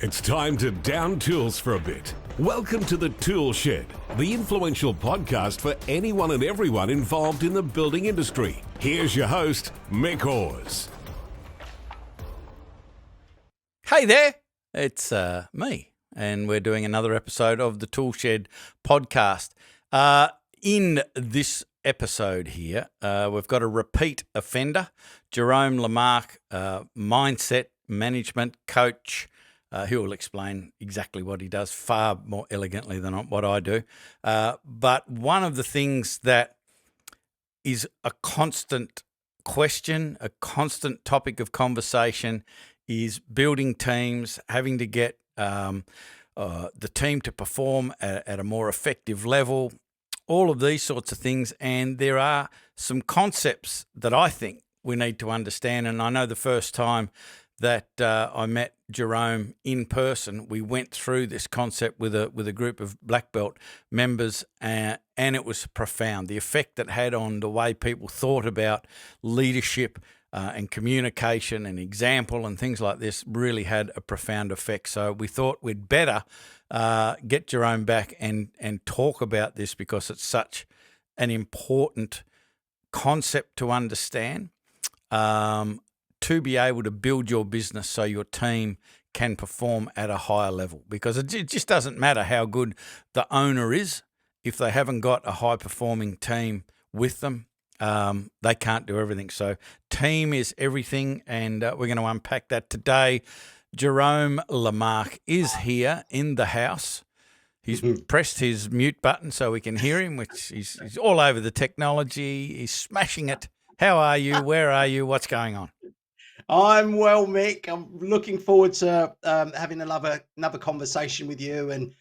It's time to down tools for a bit. Welcome to the ToolShed, the influential podcast for anyone and everyone involved in the building industry. Here's your host, Mick Hawes. Hey there, it's me, and we're doing another episode of the ToolShed podcast. In this episode here, we've got a repeat offender, Jerome Lamarque, mindset management coach. He will explain exactly what he does far more elegantly than what I do. But one of the things that is a constant question, a constant topic of conversation is building teams, having to get the team to perform at a more effective level, all of these sorts of things. And there are some concepts that I think we need to understand. And I know the first time that I met Jerome in person, we went through this concept with a group of black belt members, and it was profound. The effect it had on the way people thought about leadership and communication and example and things like this really had a profound effect. So we thought we'd better get Jerome back and talk about this because it's such an important concept to understand. To be able to build your business so your team can perform at a higher level, because it just doesn't matter how good the owner is if they haven't got a high-performing team with them. They can't do everything. So team is everything, and we're going to unpack that today. Jerome Lamarque is here in the house. He's pressed his mute button so we can hear him, which he's all over the technology. He's smashing it. How are you? Where are you? What's going on? I'm well, Mick. I'm looking forward to having another conversation with you and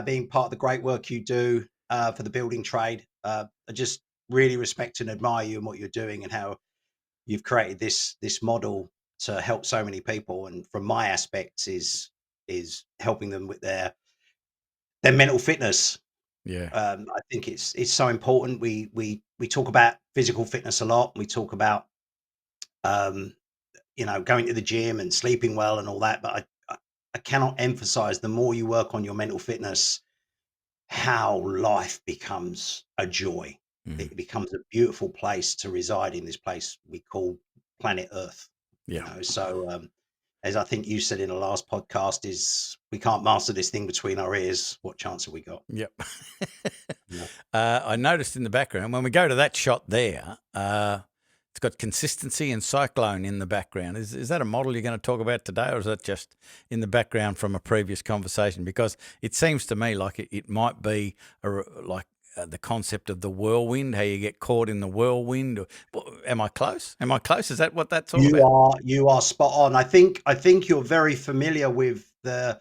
being part of the great work you do for the building trade. I just really respect and admire you and what you're doing and how you've created this model to help so many people. And from my aspects is helping them with their mental fitness. Yeah. I think it's so important. We talk about physical fitness a lot. We talk about going to the gym and sleeping well and all that. But I cannot emphasize, the more you work on your mental fitness, how life becomes a joy. Mm-hmm. It becomes a beautiful place to reside in, this place we call planet Earth. Yeah. So as I think you said in the last podcast, is we can't master this thing between our ears. What chance have we got? Yep. Yeah. I noticed in the background, when we go to that shot there, it's got consistency and cyclone in the background. Is that a model you're going to talk about today, or is that just in the background from a previous conversation? Because it seems to me like it might be the concept of the whirlwind, how you get caught in the whirlwind. Am I close? Is that what that's all about? You are spot on. I think you're very familiar with the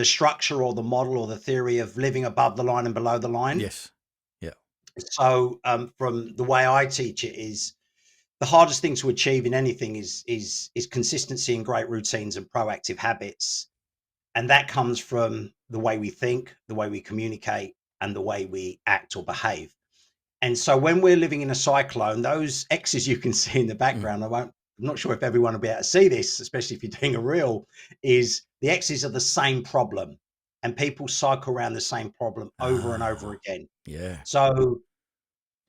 structure or the model or the theory of living above the line and below the line. Yes. Yeah. So from the way I teach it, is the hardest thing to achieve in anything is consistency and great routines and proactive habits. And that comes from the way we think, the way we communicate, and the way we act or behave. And so when we're living in a cyclone, those X's you can see in the background, I'm not sure if everyone will be able to see this, especially if you're doing a reel, is the X's are the same problem. And people cycle around the same problem over and over again. Yeah. So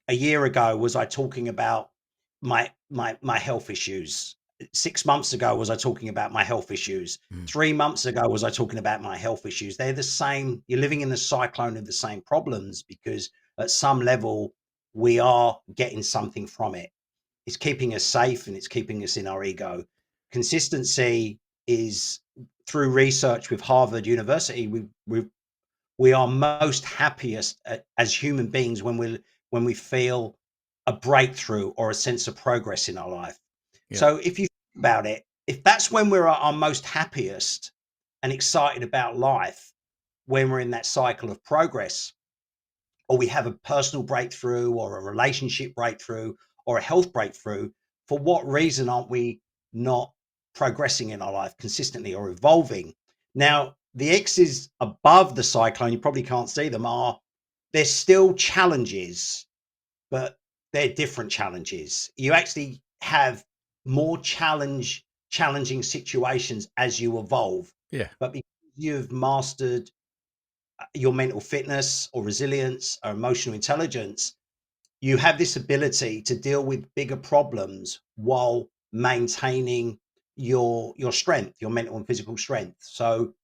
a year ago, was I talking about my health issues? 6 months ago, was I talking about my health issues? 3 months ago, was I talking about my health issues? They're the same. You're living in the cyclone of the same problems, because at some level we are getting something from it. It's keeping us safe and it's keeping us in our ego. Consistency is, through research with Harvard University, we are most happiest as human beings when we feel a breakthrough or a sense of progress in our life. Yeah. So if you think about it, if that's when we're at our most happiest and excited about life, when we're in that cycle of progress, or we have a personal breakthrough or a relationship breakthrough or a health breakthrough, for what reason aren't we not progressing in our life consistently or evolving? Now, the X's above the cyclone, you probably can't see them, they're still challenges, but they're different challenges. You actually have more challenging situations as you evolve. Yeah. But because you've mastered your mental fitness or resilience or emotional intelligence, you have this ability to deal with bigger problems while maintaining your strength, your mental and physical strength. So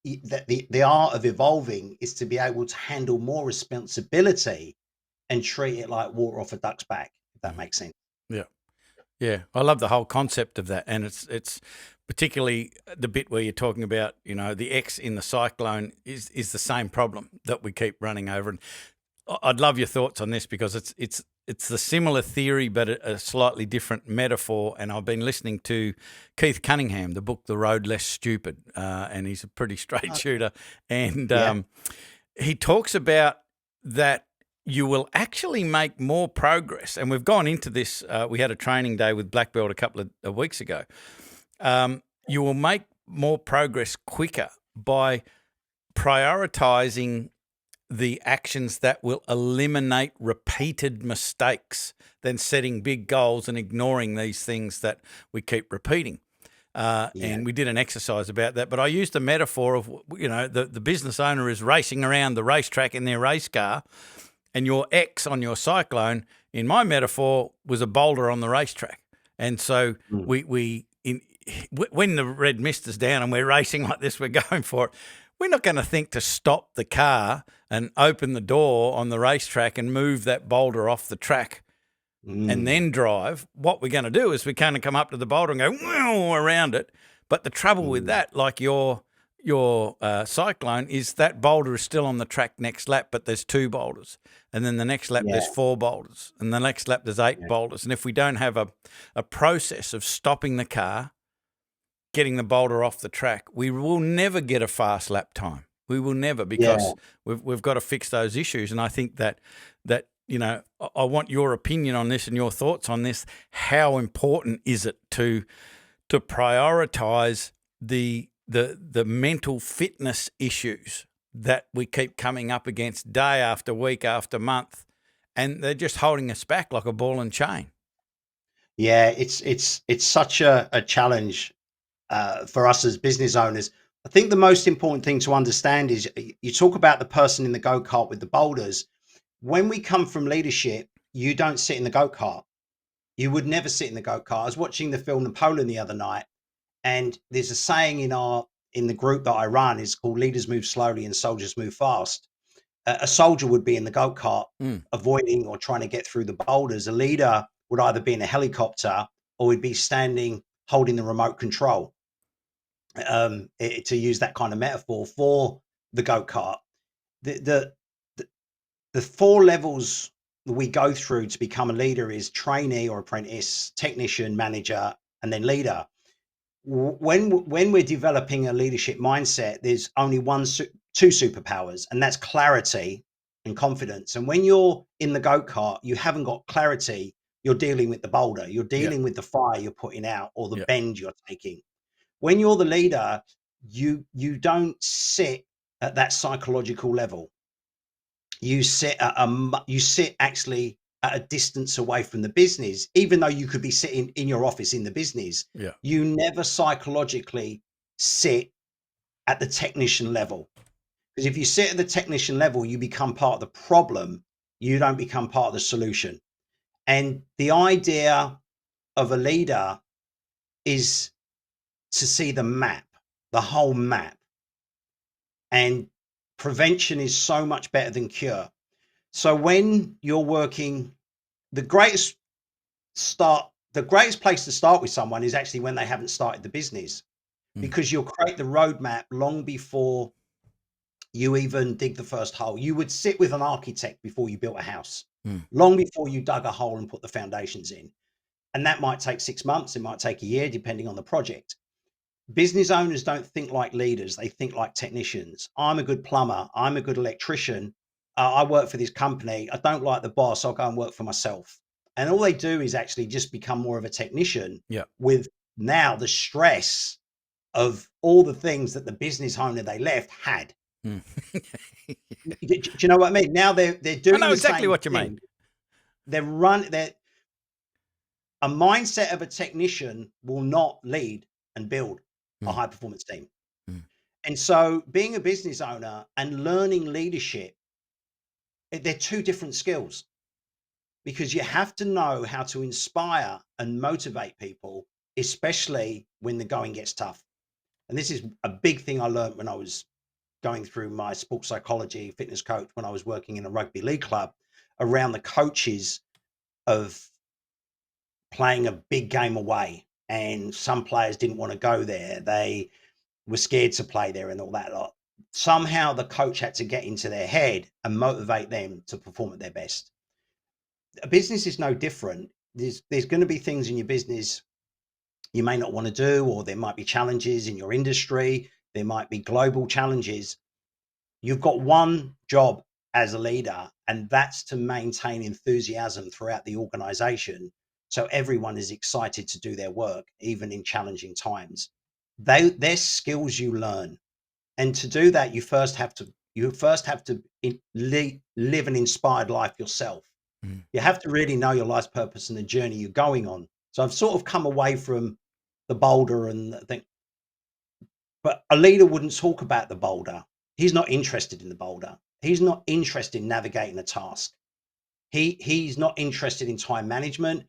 the art of evolving is to be able to handle more responsibility and treat it like water off a duck's back, if that Mm. makes sense. Yeah. Yeah. I love the whole concept of that. And it's particularly the bit where you're talking about, the X in the cyclone is the same problem that we keep running over. And I'd love your thoughts on this because it's the similar theory, but a slightly different metaphor. And I've been listening to Keith Cunningham, the book The Road Less Stupid, and he's a pretty straight shooter. And Yeah. he talks about that you will actually make more progress. And we've gone into this. We had a training day with Black Belt a couple of weeks ago. You will make more progress quicker by prioritizing the actions that will eliminate repeated mistakes than setting big goals and ignoring these things that we keep repeating. Yeah. And we did an exercise about that. But I used the metaphor of, the business owner is racing around the racetrack in their race car, and your X on your cyclone, in my metaphor, was a boulder on the racetrack. And so when the red mist is down and we're racing like this, we're going for it. We're not going to think to stop the car and open the door on the racetrack and move that boulder off the track and then drive. What we're going to do is we're going to come up to the boulder and go around it. But the trouble with that, like your cyclone, is that boulder is still on the track next lap, but there's 2 boulders. And then the next lap, there's 4 boulders. And the next lap, there's 8 boulders. And if we don't have a process of stopping the car, getting the boulder off the track, we will never get a fast lap time. We will never, because we've got to fix those issues. And I think that I want your opinion on this and your thoughts on this. How important is it to prioritize the mental fitness issues that we keep coming up against day after week after month, and they're just holding us back like a ball and chain? Yeah, it's such a challenge for us as business owners. I think the most important thing to understand is you talk about the person in the go-kart with the boulders. When we come from leadership, you don't sit in the go-kart. You would never sit in the go-kart. I was watching the film Napoleon the other night, and there's a saying in the group that I run is called "Leaders move slowly and soldiers move fast." A soldier would be in the go-kart avoiding or trying to get through the boulders. A leader would either be in a helicopter or would be standing holding the remote control. To use that kind of metaphor for the go-kart, the the 4 levels that we go through to become a leader is trainee or apprentice, technician, manager, and then leader. When we're developing a leadership mindset, there's only two superpowers, and that's clarity and confidence. And when you're in the go-kart, you haven't got clarity. You're dealing with the boulder, you're dealing with the fire you're putting out, or the bend you're taking. When you're the leader, you don't sit at that psychological level. You sit actually at a distance away from the business, even though you could be sitting in your office in the business. You never psychologically sit at the technician level, because if you sit at the technician level, you become part of the problem. You don't become part of the solution. And the idea of a leader is to see the map, the whole map. And prevention is so much better than cure. So when you're working, the greatest place to start with someone is actually when they haven't started the business, because you'll create the roadmap long before you even dig the first hole. You would sit with an architect before you built a house, long before you dug a hole and put the foundations in. And that might take 6 months. It might take a year, depending on the project. Business owners don't think like leaders. They think like technicians. I'm a good plumber. I'm a good electrician. I work for this company. I don't like the boss. I'll go and work for myself. And all they do is actually just become more of a technician with now the stress of all the things that the business owner they left had. Do you know what I mean? Now they're doing I know the exactly same what you thing. mean. They're a mindset of a technician will not lead and build. a Mm. high performance team. Mm. And so being a business owner and learning leadership, they're two different skills, because you have to know how to inspire and motivate people, especially when the going gets tough. And this is a big thing I learned when I was going through my sports psychology fitness coach, when I was working in a rugby league club, around the coaches of playing a big game away. And some players didn't want to go there. They were scared to play there and all that lot. Somehow the coach had to get into their head and motivate them to perform at their best. A business is no different. There's going to be things in your business you may not want to do, or there might be challenges in your industry. There might be global challenges. You've got one job as a leader, and that's to maintain enthusiasm throughout the organization, so everyone is excited to do their work, even in challenging times. They're skills you learn. And to do that, live an inspired life yourself. Mm. You have to really know your life's purpose and the journey you're going on. So I've sort of come away from the boulder and think, but a leader wouldn't talk about the boulder. He's not interested in the boulder. He's not interested in navigating a task. He's not interested in time management.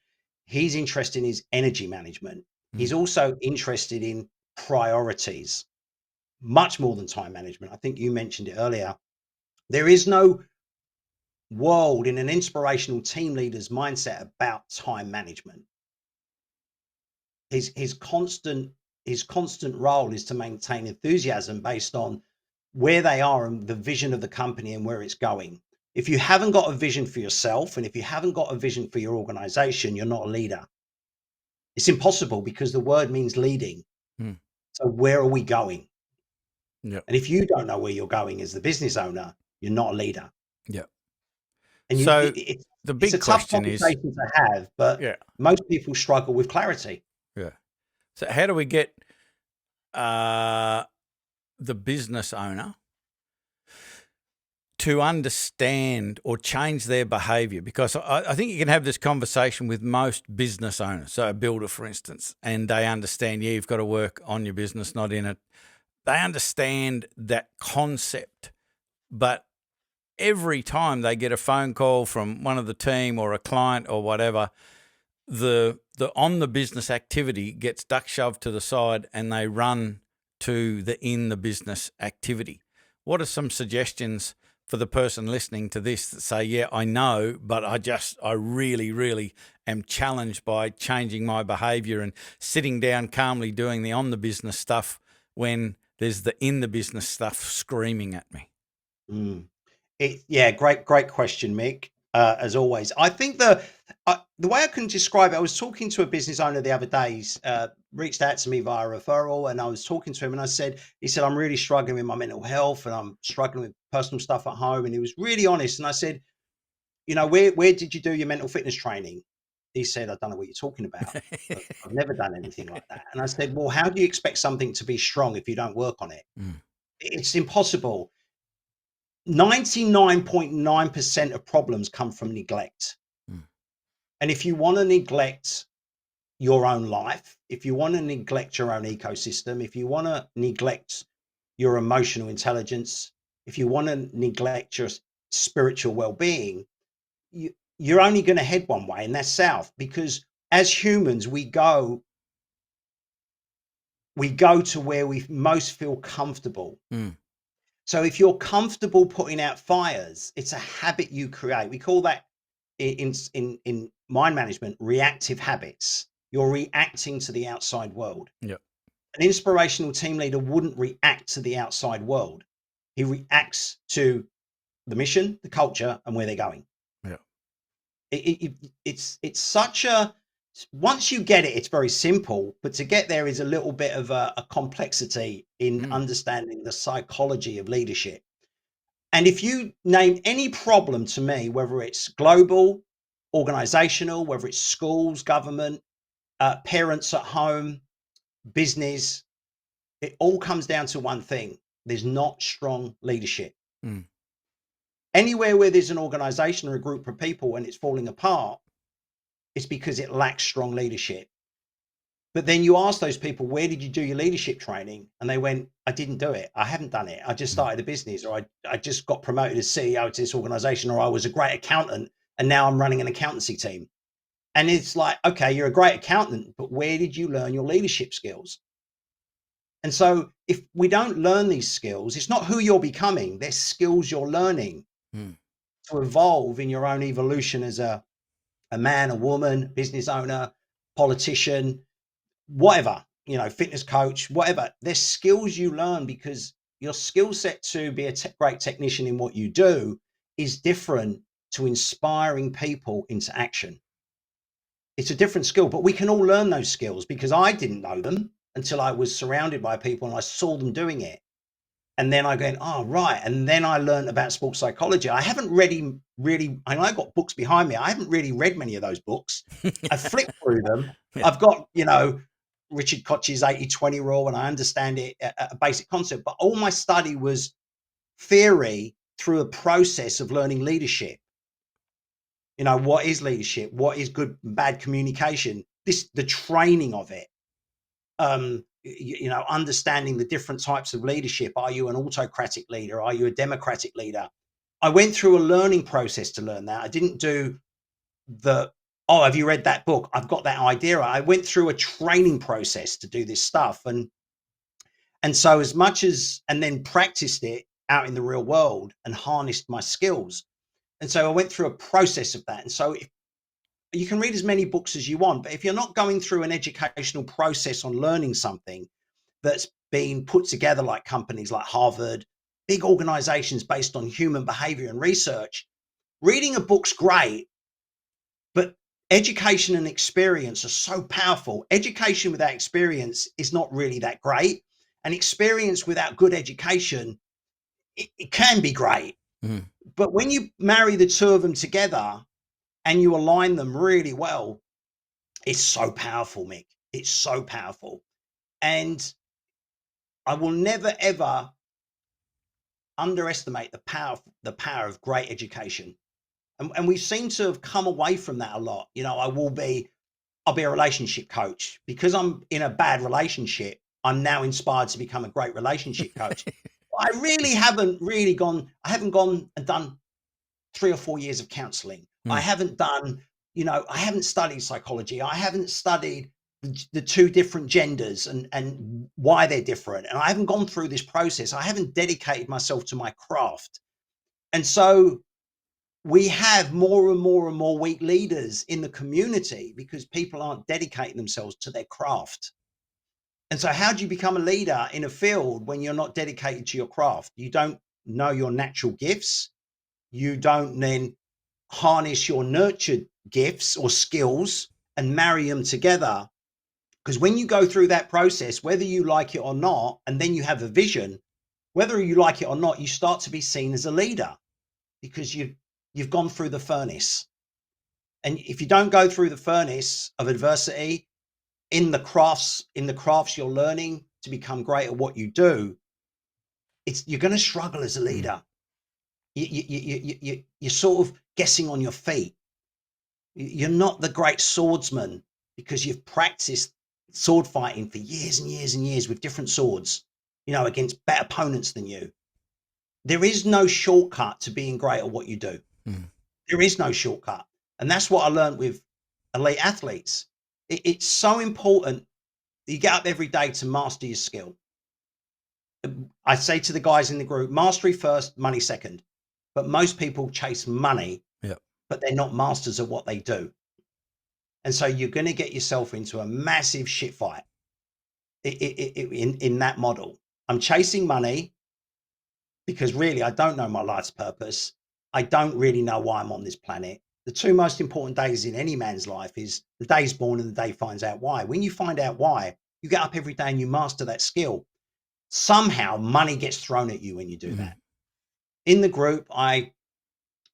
He's interested in his energy management. Mm. He's also interested in priorities, much more than time management. I think you mentioned it earlier. There is no world in an inspirational team leader's mindset about time management. His constant role is to maintain enthusiasm based on where they are and the vision of the company and where it's going. If you haven't got a vision for yourself, and if you haven't got a vision for your organization, you're not a leader. It's impossible, because the word means leading. Mm. So where are we going? Yeah. And if you don't know where you're going as the business owner, you're not a leader. Yeah. And So the it's a big tough question is, conversation to have, but yeah, most people struggle with clarity. yeah. So how do we get uh, the business owner to understand or change their behavior? Because I think you can have this conversation with most business owners. So a builder, for instance, and they understand, yeah, you've got to work on your business, not in it. They understand that concept, but every time they get a phone call from one of the team or a client or whatever, the on the business activity gets duck shoved to the side and they run to the in the business activity. What are some suggestions for the person listening to this that say, yeah, I know, but I really, really am challenged by changing my behavior and sitting down calmly doing the on the business stuff when there's the in the business stuff screaming at me? Mm. Yeah, great question, Mick. As always, I think the way I can describe it, I was talking to a business owner the other day. He's reached out to me via referral, and I was talking to him, and he said, I'm really struggling with my mental health, and I'm struggling with personal stuff at home. And he was really honest. And I said, where did you do your mental fitness training? He said, I don't know what you're talking about. I've never done anything like that. And I said, well, how do you expect something to be strong if you don't work on it? Mm. It's impossible. 99.9% of problems come from neglect. Mm. And if you want to neglect your own life, if you want to neglect your own ecosystem, if you want to neglect your emotional intelligence, if you want to neglect your spiritual well-being, you're only going to head one way, and that's south. Because as humans, we go to where we most feel comfortable. Mm. So if you're comfortable putting out fires, it's a habit you create. We call that in mind management reactive habits. You're reacting to the outside world. Yeah. An inspirational team leader wouldn't react to the outside world. He reacts to the mission, the culture, and where they're going. Yeah. It's such a, once you get it, it's very simple, but to get there is a little bit of a complexity in Mm. understanding the psychology of leadership. And if you name any problem to me, whether it's global, organizational, whether it's schools, government, parents at home, business, it all comes down to one thing: there's not strong leadership. Mm. Anywhere where there's an organization or a group of people and it's falling apart, it's because it lacks strong leadership. But then you ask those people, where did you do your leadership training? And they went, I didn't do it. I haven't done it. I just Mm. started a business, or I just got promoted as CEO to this organization, or I was a great accountant and now I'm running an accountancy team. And it's like, okay, you're a great accountant, but where did you learn your leadership skills? And so if we don't learn these skills, it's not who you're becoming, they're skills you're learning Mm. to evolve in your own evolution as a man, a woman, business owner, politician, whatever, fitness coach, whatever. There's skills you learn because your skill set to be a great technician in what you do is different to inspiring people into action. It's a different skill, but we can all learn those skills because I didn't know them until I was surrounded by people and I saw them doing it. And then I go, oh, right. And then I learned about sports psychology. I haven't really, I know I've got books behind me. I haven't really read many of those books. I flipped through them. Yeah. I've got, Richard Koch's 80-20 rule, and I understand it, a basic concept, but all my study was theory through a process of learning leadership. What is leadership? What is good and bad communication? The training of it. Understanding the different types of leadership. Are you an autocratic leader? Are you a democratic leader? I went through a learning process to learn that. I didn't do oh, have you read that book? I've got that idea. I went through a training process to do this stuff. And so and then practiced it out in the real world and harnessed my skills. And so I went through a process of that. And so you can read as many books as you want, but if you're not going through an educational process on learning something that's been put together like companies like Harvard, big organizations based on human behavior and research, reading a book's great, but education and experience are so powerful. Education without experience is not really that great. And experience without good education, it can be great. Mm. But when you marry the two of them together and you align them really well, it's so powerful, Mick. It's so powerful. And I will never, ever underestimate the power of great education. And we seem to have come away from that a lot. I'll be a relationship coach because I'm in a bad relationship. I'm now inspired to become a great relationship coach. I haven't gone and done 3 or 4 years of counseling. I haven't done, I haven't studied psychology. I haven't studied the two different genders and why they're different. And I haven't gone through this process. I haven't dedicated myself to my craft. And so we have more and more and more weak leaders in the community because people aren't dedicating themselves to their craft. And so how do you become a leader in a field when you're not dedicated to your craft? You don't know your natural gifts. You don't then harness your nurtured gifts or skills and marry them together. Because when you go through that process, whether you like it or not, and then you have a vision, whether you like it or not, you start to be seen as a leader because you've gone through the furnace. And if you don't go through the furnace of adversity in the crafts you're learning to become great at what you do, you're going to struggle as a leader. You're sort of guessing on your feet. You're not the great swordsman because you've practiced sword fighting for years and years and years with different swords, against better opponents than you. There is no shortcut to being great at what you do. There is no shortcut. And that's what I learned with elite athletes. It's so important that you get up every day to master your skill. I say to the guys in the group, mastery first, money second. But most people chase money, but they're not masters of what they do. And so you're going to get yourself into a massive shit fight in that model. I'm chasing money because really I don't know my life's purpose. I don't really know why I'm on this planet. The two most important days in any man's life is the day he's born and the day he finds out why. When you find out why, you get up every day and you master that skill. Somehow money gets thrown at you when you do that. In the group,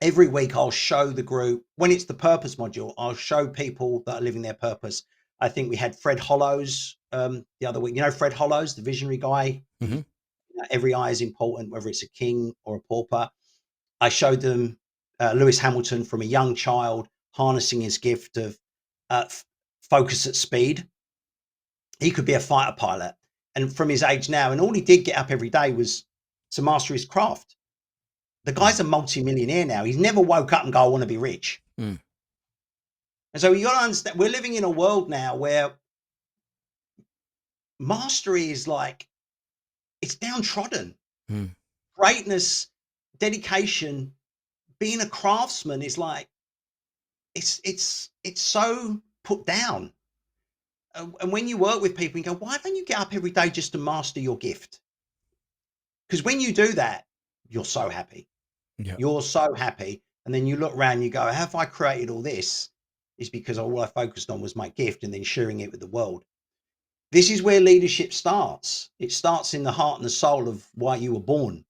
every week I'll show the group, when it's the purpose module, I'll show people that are living their purpose. I think we had Fred Hollows the other week. Fred Hollows, the visionary guy. Every eye is important, whether it's a king or a pauper. I showed them Lewis Hamilton from a young child harnessing his gift of focus at speed. He could be a fighter pilot, and from his age now, and all he did get up every day was to master his craft. The guy's a multi-millionaire now. He's never woke up and go, I want to be rich. Mm. And so you got to understand, we're living in a world now where mastery is like, it's downtrodden. Mm. Greatness, dedication, being a craftsman is like, it's so put down. And when you work with people, you go, why don't you get up every day just to master your gift? Because when you do that, you're so happy. Yeah. You're so happy. And then you look around and you go, have I created all this? Is because all I focused on was my gift and then sharing it with the world. This is where leadership starts. It starts in the heart and the soul of why you were born.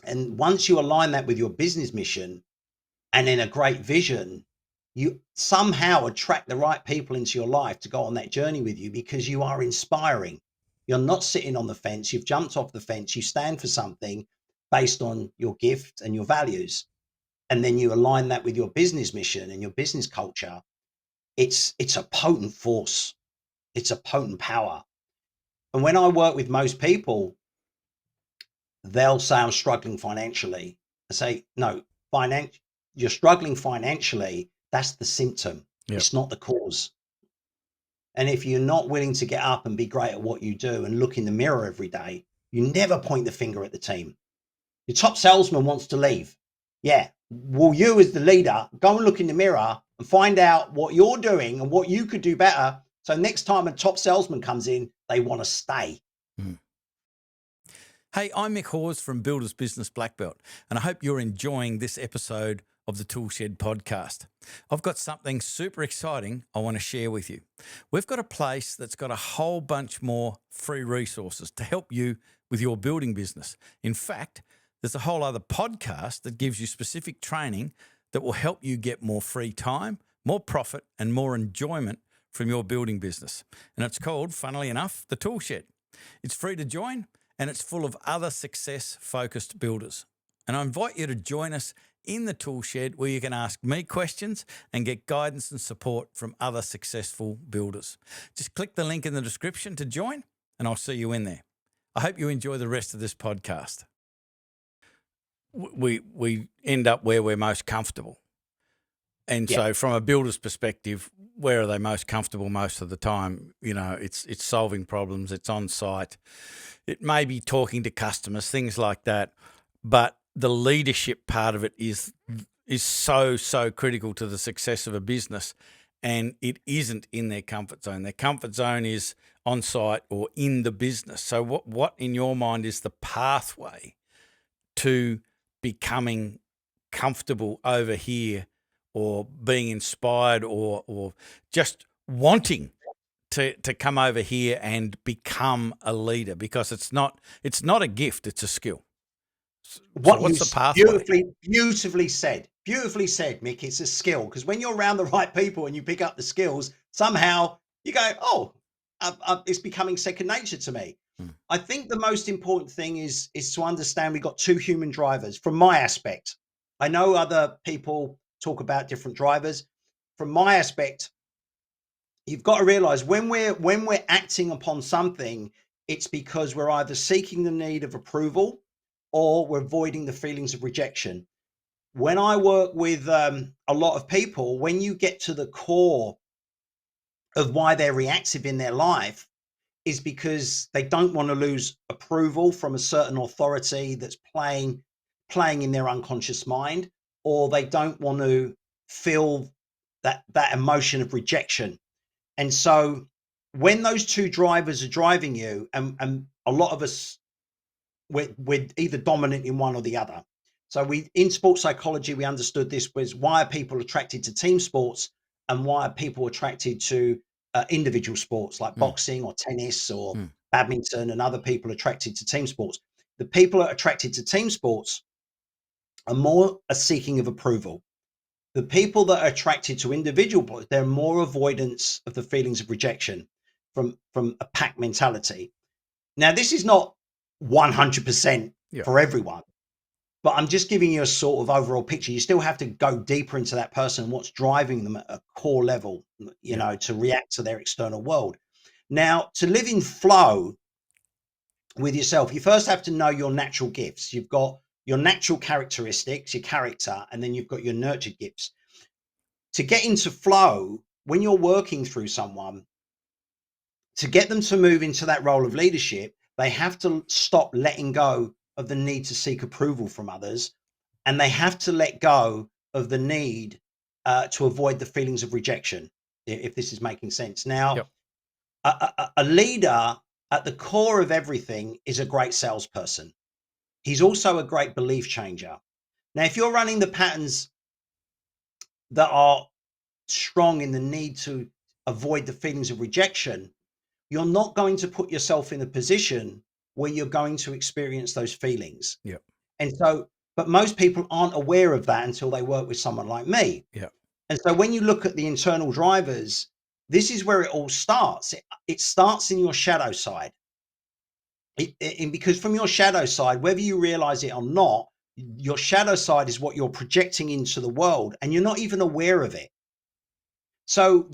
And once you align that with your business mission and in a great vision, you somehow attract the right people into your life to go on that journey with you because you are inspiring. You're not sitting on the fence. You've jumped off the fence. You stand for something based on your gift and your values. And then you align that with your business mission and your business culture. It's a potent force. It's a potent power. And when I work with most people, they'll say, I'm struggling financially. I say, no, you're struggling financially. That's the symptom. Yep. It's not the cause. And if you're not willing to get up and be great at what you do and look in the mirror every day, you never point the finger at the team. Your top salesman wants to leave. Yeah. Well, you as the leader, go and look in the mirror and find out what you're doing and what you could do better. So next time a top salesman comes in, they want to stay. Mm. Hey, I'm Mick Hawes from Builders Business Black Belt, and I hope you're enjoying this episode of the ToolShed podcast. I've got something super exciting I want to share with you. We've got a place that's got a whole bunch more free resources to help you with your building business. In fact, there's a whole other podcast that gives you specific training that will help you get more free time, more profit, and more enjoyment from your building business. And it's called, funnily enough, the ToolShed. It's free to join, and it's full of other success-focused builders. And I invite you to join us in the ToolShed, where you can ask me questions and get guidance and support from other successful builders. Just click the link in the description to join, and I'll see you in there. I hope you enjoy the rest of this podcast. We end up where we're most comfortable. And so from a builder's perspective, where are they most comfortable most of the time? You know, it's solving problems, it's on site, it may be talking to customers, things like that. But the leadership part of it is so critical to the success of a business, and it isn't in their comfort zone. Their comfort zone is on site or in the business. So what in your mind is the pathway to becoming comfortable over here, or being inspired, or just wanting to come over here and become a leader? Because it's not a gift, it's a skill. So what's the pathway? Beautifully said, Mick. It's a skill, because when you're around the right people and you pick up the skills, somehow you go, oh, it's becoming second nature to me. I think the most important thing is to understand we've got two human drivers. From my aspect, I know other people talk about different drivers. From my aspect, you've got to realize when we're acting upon something, it's because we're either seeking the need of approval or we're avoiding the feelings of rejection. When I work with a lot of people, when you get to the core of why they're reactive in their life, is because they don't want to lose approval from a certain authority that's playing in their unconscious mind, or they don't want to feel that emotion of rejection. And so when those two drivers are driving you, and a lot of us, we're either dominant in one or the other. So in sports psychology, we understood this was why are people attracted to team sports and why are people attracted to individual sports like boxing or tennis or badminton, and other people attracted to team sports. The people that are attracted to team sports are more a seeking of approval. The people that are attracted to individual sports, they're more avoidance of the feelings of rejection from a pack mentality. Now, this is not 100% for everyone, but I'm just giving you a sort of overall picture. You still have to go deeper into that person, what's driving them at a core level, you know, to react to their external world. Now, to live in flow with yourself, you first have to know your natural gifts. You've got your natural characteristics, your character, and then you've got your nurtured gifts. To get into flow, when you're working through someone, to get them to move into that role of leadership, they have to stop letting go of the need to seek approval from others, and they have to let go of the need to avoid the feelings of rejection, if this is making sense. Now, Yep. a leader at the core of everything is a great salesperson. He's also a great belief changer. Now, if you're running the patterns that are strong in the need to avoid the feelings of rejection, you're not going to put yourself in a position where you're going to experience those feelings. Yep. And so, but most people aren't aware of that until they work with someone like me. Yep. And so when you look at the internal drivers, this is where it all starts. It starts in your shadow side. And because from your shadow side, whether you realize it or not, your shadow side is what you're projecting into the world, and you're not even aware of it. So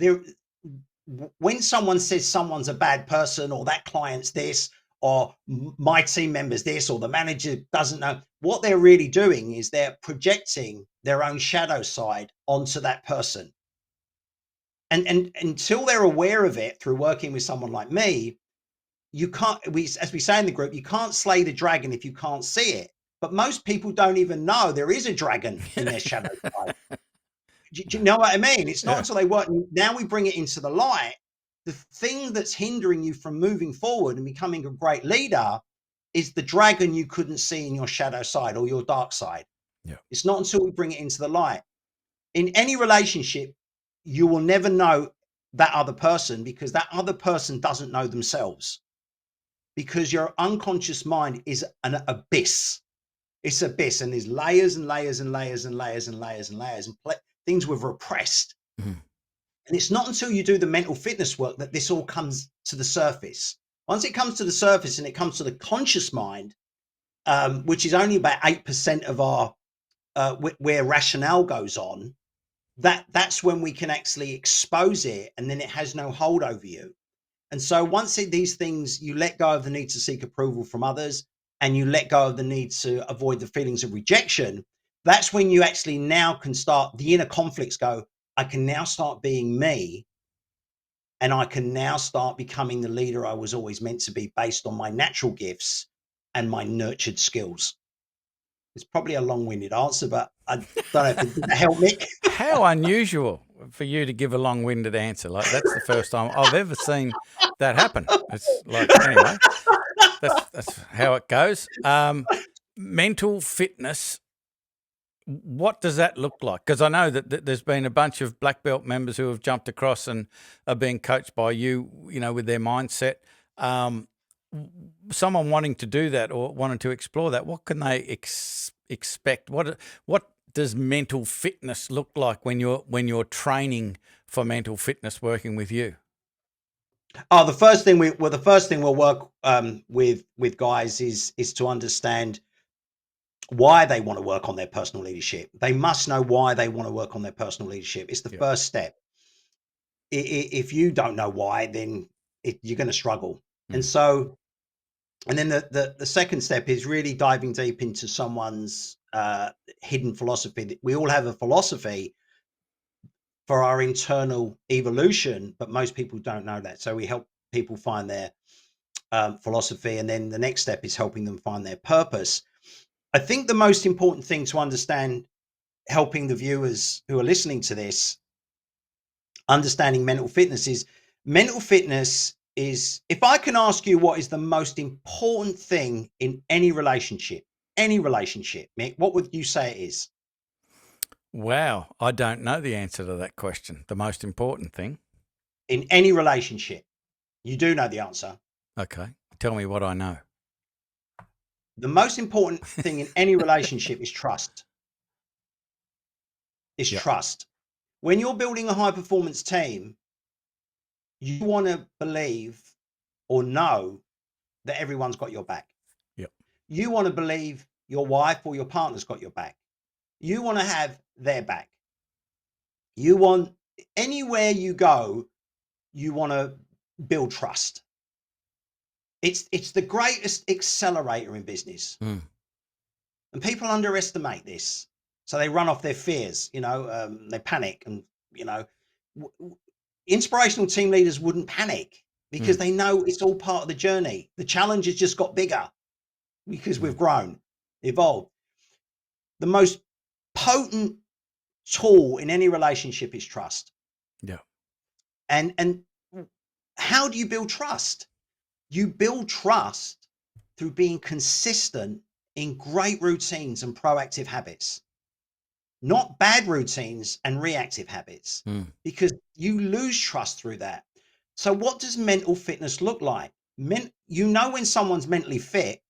when someone says someone's a bad person, or that client's this, or my team member's this, or the manager doesn't know, what they're really doing is they're projecting their own shadow side onto that person. And until they're aware of it through working with someone like me, you can't, as we say in the group, you can't slay the dragon if you can't see it. But most people don't even know there is a dragon in their shadow side. Do you know what I mean? It's not Yeah. until they work. Now we bring it into the light. The thing that's hindering you from moving forward and becoming a great leader is the dragon you couldn't see in your shadow side or your dark side. Yeah. It's not until we bring it into the light. In any relationship, you will never know that other person, because that other person doesn't know themselves, because your unconscious mind is an abyss. It's abyss, and there's layers and layers and layers and layers and layers and layers and things we've repressed. Mhm. And it's not until you do the mental fitness work that this all comes to the surface. Once it comes to the surface and it comes to the conscious mind, which is only about 8% of our where rationale goes on, that's when we can actually expose it, and then it has no hold over you. And so once these things, you let go of the need to seek approval from others, and you let go of the need to avoid the feelings of rejection, that's when you actually now can start, the inner conflicts go, I can now start being me, and I can now start becoming the leader I was always meant to be, based on my natural gifts and my nurtured skills. It's probably a long-winded answer, but I don't know if it did that help, Mick. How unusual for you to give a long-winded answer. Like, that's the first time I've ever seen that happen. It's like, anyway, that's how it goes. Mental fitness, what does that look like? Because I know that there's been a bunch of black belt members who have jumped across and are being coached by you, with their mindset. Someone wanting to do that or wanting to explore that, what can they expect? What does mental fitness look like when you're training for mental fitness, working with you? Oh, the first thing we'll work with guys is to understand why they want to work on their personal leadership. They must know why they want to work on their personal leadership. It's the Yeah. first step. If you don't know why, then you're going to struggle. And so, and then the second step is really diving deep into someone's hidden philosophy. We all have a philosophy for our internal evolution, but most people don't know that. So we help people find their philosophy, and then the next step is helping them find their purpose. I think the most important thing to understand, helping the viewers who are listening to this, understanding mental fitness is, if I can ask you what is the most important thing in any relationship, Mick, what would you say it is? Wow, I don't know the answer to that question. The most important thing. In any relationship, you do know the answer. Okay, tell me what I know. The most important thing in any relationship is trust. Yep. Trust. When you're building a high performance team, you want to believe or know that everyone's got your back. Yep. You want to believe your wife or your partner's got your back. You want to have their back. You want, anywhere you go, you want to build trust. It's the greatest accelerator in business. Mm. And people underestimate this. So they run off their fears, they panic. And, inspirational team leaders wouldn't panic because Mm. they know it's all part of the journey. The challenge has just got bigger because we've grown, evolved. The most potent tool in any relationship is trust. Yeah. And how do you build trust? You build trust through being consistent in great routines and proactive habits, not bad routines and reactive habits, Mm. because you lose trust through that. So what does mental fitness look like? When someone's mentally fit,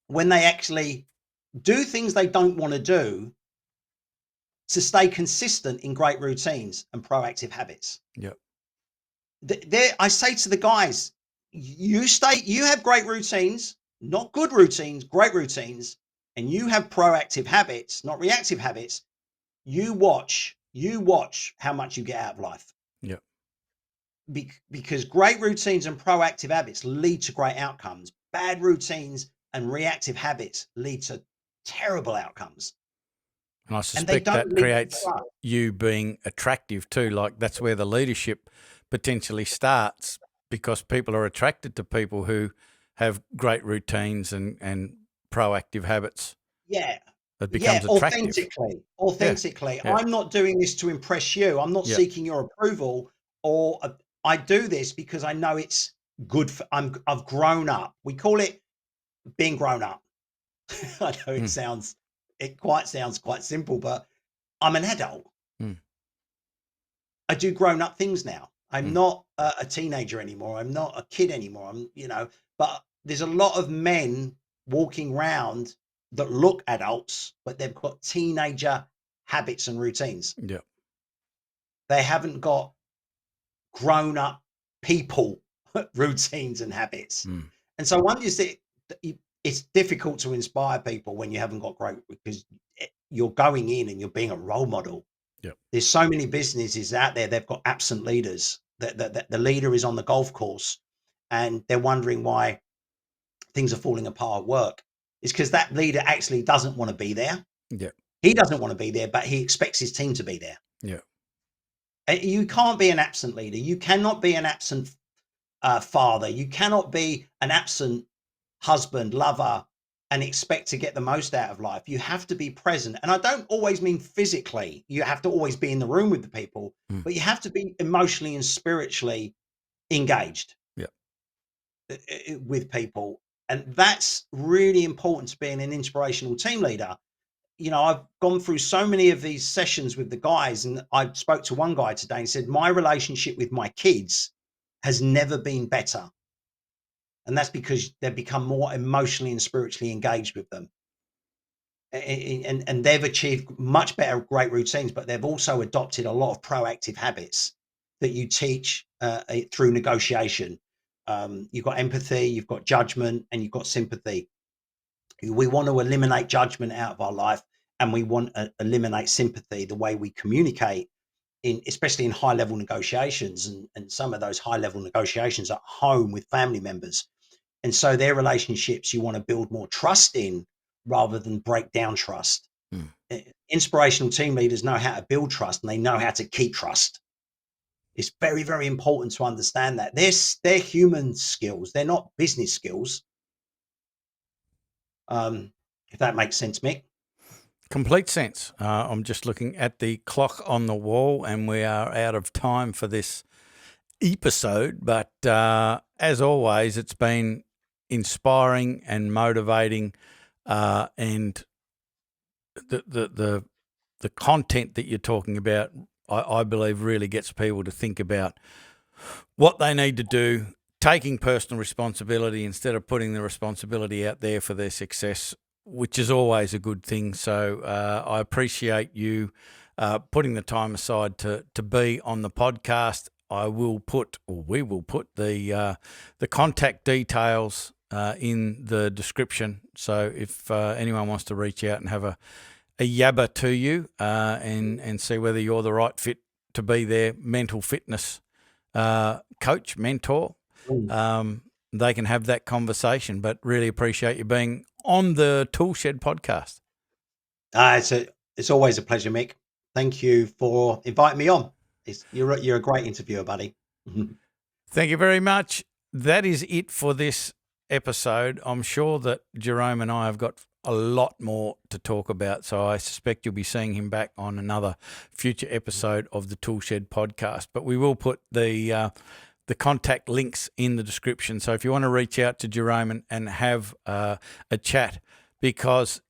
when they actually do things they don't want to do to stay consistent in great routines and proactive habits. Yeah. I say to the guys, you have great routines, not good routines, great routines, and you have proactive habits, not reactive habits. You watch how much you get out of life. Yeah. Because great routines and proactive habits lead to great outcomes. Bad routines and reactive habits lead to terrible outcomes. And I And they suspect don't that lead to creates trust. you being attractive too. Like that's where the leadership potentially starts, because people are attracted to people who have great routines and proactive habits. Yeah. It Yeah, becomes attractive. authentically. Yeah. Authentically. Yeah. I'm not doing this to impress you. I'm not Yeah. seeking your approval, or I do this because I know it's good for I've grown up. We call it being grown up. I know Mm. sounds quite simple, but I'm an adult. Mm. I do grown up things now. I'm Mm. not a teenager anymore. I'm not a kid anymore. But there's a lot of men walking around that look adults, but they've got teenager habits and routines. Yeah. They haven't got grown up people routines and habits. Mm. And so one is that it's difficult to inspire people when you haven't got great, because you're going in and you're being a role model. Yeah. There's so many businesses out there, they've got absent leaders. The leader is on the golf course and they're wondering why things are falling apart at work. It's because that leader actually doesn't want to be there. Yeah. He doesn't want to be there, but he expects his team to be there. Yeah. You can't be an absent leader. You cannot be an absent father. You cannot be an absent husband, lover, and expect to get the most out of life. You have to be present. And I don't always mean physically. You have to always be in the room with the people, Mm. but you have to be emotionally and spiritually engaged Yeah. with people. And that's really important to being an inspirational team leader. I've gone through so many of these sessions with the guys, and I spoke to one guy today and said, my relationship with my kids has never been better. And that's because they've become more emotionally and spiritually engaged with them. And they've achieved much better, great routines, but they've also adopted a lot of proactive habits that you teach through negotiation. You've got empathy, you've got judgment, and you've got sympathy. We want to eliminate judgment out of our life, and we want to eliminate sympathy, the way we communicate, especially in high level negotiations, and some of those high level negotiations at home with family members. And so their relationships, you want to build more trust in rather than break down trust. Mm. Inspirational team leaders know how to build trust, and they know how to keep trust. It's very, very important to understand that. They're human skills. They're not business skills. If that makes sense, Mick. Complete sense. I'm just looking at the clock on the wall, and we are out of time for this episode. But as always, it's been inspiring and motivating, and the content that you're talking about, I believe, really gets people to think about what they need to do, taking personal responsibility instead of putting the responsibility out there for their success, which is always a good thing. So I appreciate you putting the time aside to be on the podcast. We will put the contact details in the description. So if anyone wants to reach out and have a yabba to you and see whether you're the right fit to be their mental fitness coach, mentor, they can have that conversation. But really appreciate you being on the ToolShed podcast. It's always a pleasure, Mick. Thank you for inviting me on. You're a great interviewer, buddy. Thank you very much. That is it for this episode. I'm sure that Jerome and I have got a lot more to talk about, so I suspect you'll be seeing him back on another future episode of the ToolShed podcast. But we will put the contact links in the description. So if you want to reach out to Jerome and have a chat, because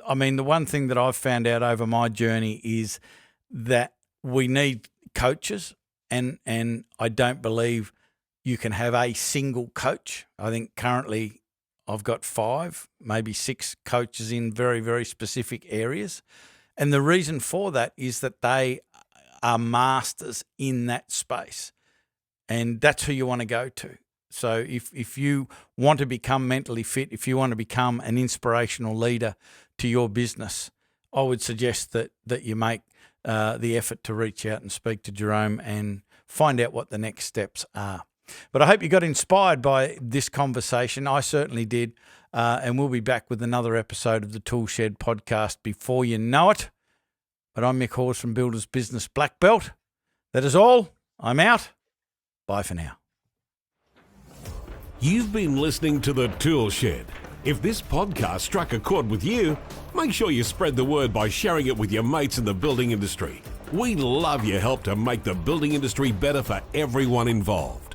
I mean, the one thing that I've found out over my journey is that we need coaches, and I don't believe you can have a single coach. I think currently I've got 5, maybe 6 coaches in very, very specific areas. And the reason for that is that they are masters in that space. And that's who you want to go to. So if you want to become mentally fit, if you want to become an inspirational leader to your business, I would suggest that you make the effort to reach out and speak to Jerome and find out what the next steps are. But I hope you got inspired by this conversation. I certainly did. And we'll be back with another episode of the ToolShed podcast before you know it. But I'm Mick Hawes from Builders Business Black Belt. That is all. I'm out. Bye for now. You've been listening to the ToolShed. If this podcast struck a chord with you, make sure you spread the word by sharing it with your mates in the building industry. We love your help to make the building industry better for everyone involved.